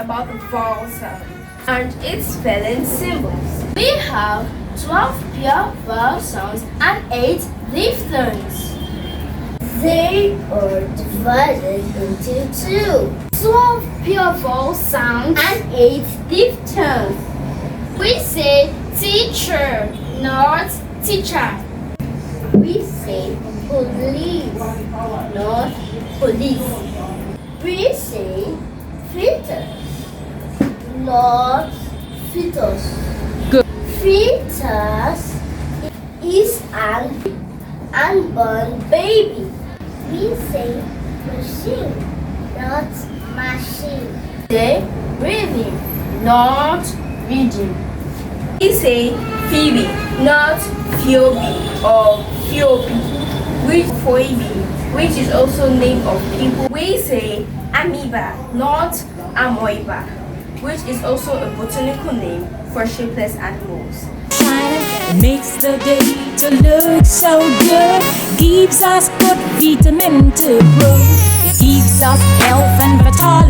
about the vowel sound and its spelling symbols. We have 12 pure vowel sounds and 8 diphthongs. They are divided into two. 12 pure vowel sounds And 8 diphthongs. We say teacher, not teacher. We say police, not police. We say fetus, not fetus. Good. Fetus is an unborn baby. We say machine, not machine. Say reading, not reading. We say Phoebe, not Phoebe or Phoebe, which is also name of people. We say amoeba, not amoeba, which is also a botanical name for shapeless animals. Makes the day to look so good. Gives us good vitamin to grow. It gives us health and vitality.